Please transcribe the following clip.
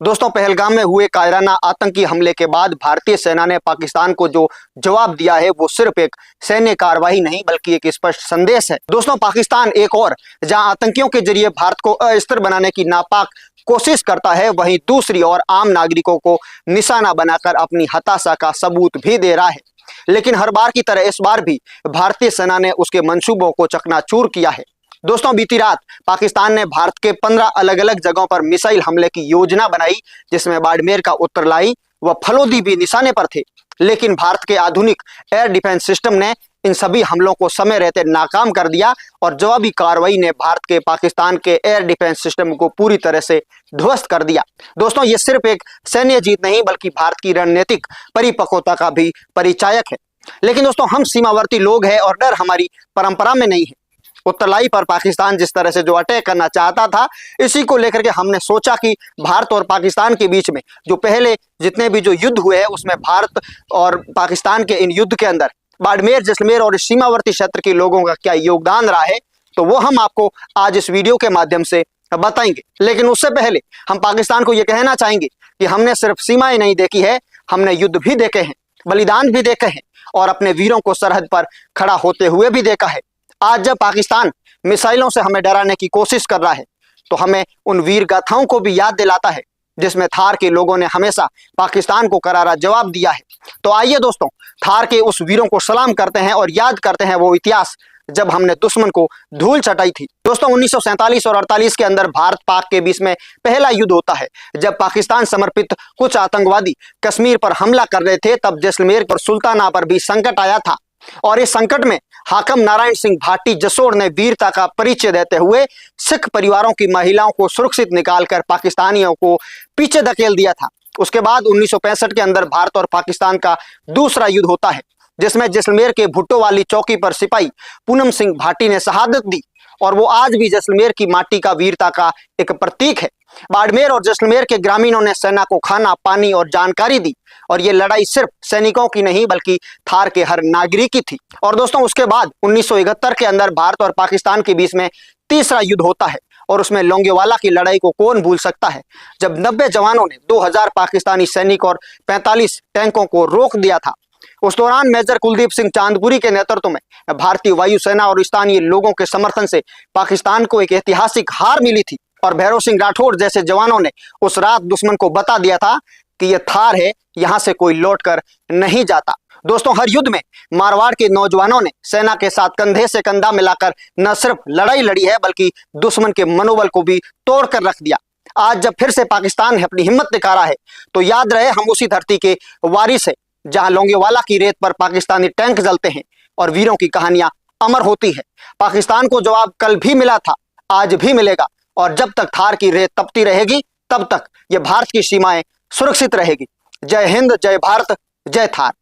दोस्तों, पहलगाम में हुए कायराना आतंकी हमले के बाद भारतीय सेना ने पाकिस्तान को जो जवाब दिया है वो सिर्फ एक सैन्य कार्रवाई नहीं बल्कि एक स्पष्ट संदेश है। दोस्तों, पाकिस्तान एक और जहां आतंकियों के जरिए भारत को अस्थिर बनाने की नापाक कोशिश करता है, वहीं दूसरी ओर आम नागरिकों को निशाना बनाकर अपनी हताशा का सबूत भी दे रहा है। लेकिन हर बार की तरह इस बार भी भारतीय सेना ने उसके मंसूबों को चकनाचूर किया है। दोस्तों, बीती रात पाकिस्तान ने भारत के 15 अलग अलग जगहों पर मिसाइल हमले की योजना बनाई, जिसमें बाड़मेर का उत्तरलाई व फलोदी भी निशाने पर थे। लेकिन भारत के आधुनिक एयर डिफेंस सिस्टम ने इन सभी हमलों को समय रहते नाकाम कर दिया और जवाबी कार्रवाई ने भारत के पाकिस्तान के एयर डिफेंस सिस्टम को पूरी तरह से ध्वस्त कर दिया। दोस्तों, ये सिर्फ एक सैन्य जीत नहीं बल्कि भारत की रणनीतिक परिपक्वता का भी परिचायक है। लेकिन दोस्तों, हम सीमावर्ती लोग हैं और डर हमारी परंपरा में नहीं है। उत्तरलाई पर पाकिस्तान जिस तरह से जो अटैक करना चाहता था, इसी को लेकर के हमने सोचा कि भारत और पाकिस्तान के बीच में जो पहले जितने भी जो युद्ध हुए हैं उसमें भारत और पाकिस्तान के इन युद्ध के अंदर बाड़मेर, जैसलमेर और सीमावर्ती क्षेत्र के लोगों का क्या योगदान रहा है, तो वो हम आपको आज इस वीडियो के माध्यम से बताएंगे। लेकिन उससे पहले हम पाकिस्तान को ये कहना चाहेंगे कि हमने सिर्फ सीमाएं नहीं देखी है, हमने युद्ध भी देखे हैं, बलिदान भी देखे हैं और अपने वीरों को सरहद पर खड़ा होते हुए भी देखा है। आज जब पाकिस्तान मिसाइलों से हमें डराने की कोशिश कर रहा है तो हमें उन वीर गाथाओं को भी याद दिलाता है जिसमें थार के लोगों ने हमेशा पाकिस्तान को करारा जवाब दिया है। तो आइए दोस्तों, थार के उस वीरों को सलाम करते हैं और याद करते हैं वो इतिहास जब हमने दुश्मन को धूल चटाई थी। दोस्तों, 1947 और 48 के अंदर भारत पाक के बीच में पहला युद्ध होता है। जब पाकिस्तान समर्पित कुछ आतंकवादी कश्मीर पर हमला कर रहे थे, तब जैसलमेर और सुल्ताना पर भी संकट आया था और इस संकट में हाकम नारायण सिंह भाटी जसोर ने वीरता का परिचय देते हुए सिख परिवारों की महिलाओं को सुरक्षित निकालकर पाकिस्तानियों को पीछे धकेल दिया था। उसके बाद 1965 के अंदर भारत और पाकिस्तान का दूसरा युद्ध होता है, जिसमें जैसलमेर के भुट्टो वाली चौकी पर सिपाही पूनम सिंह भाटी ने शहादत दी और वो आज भी जैसलमेर की माटी का वीरता का एक प्रतीक है। बाड़मेर और जैसलमेर के ग्रामीणों ने सेना को खाना, पानी और जानकारी दी और ये लड़ाई सिर्फ सैनिकों की नहीं बल्कि थार के हर नागरिक की थी। और दोस्तों, उसके बाद 1971 के अंदर भारत और पाकिस्तान के बीच में तीसरा युद्ध होता है और उसमें लोंगेवाला की लड़ाई को कौन भूल सकता है, जब 90 जवानों ने 2000 पाकिस्तानी सैनिक और 45 टैंकों को रोक दिया था। उस दौरान मेजर कुलदीप सिंह चांदपुरी के नेतृत्व में भारतीय वायुसेना और स्थानीय लोगों के समर्थन से पाकिस्तान को एक ऐतिहासिक हार मिली थी और भैरव सिंह राठौड़ जैसे जवानों ने उस रात दुश्मन को बता दिया था कि यह थार है, यहां से कोई लौटकर नहीं जाता। दोस्तों, हर युद्ध में मारवाड़ के नौजवानों ने सेना के साथ कंधे से कंधा मिलाकर न सिर्फ लड़ाई लड़ी है बल्कि दुश्मन के मनोबल को भी तोड़ कर रख दिया। आज जब फिर से पाकिस्तान अपनी हिम्मत दिखा रहा है तो याद रहे हम उसी धरती के वारिस है जहां लोंगेवाला की रेत पर पाकिस्तानी टैंक जलते हैं और वीरों की कहानियां अमर होती है। पाकिस्तान को जवाब कल भी मिला था, आज भी मिलेगा और जब तक थार की रेत तपती रहेगी तब तक ये भारत की सीमाएं सुरक्षित रहेगी। जय हिंद, जय भारत, जय थार।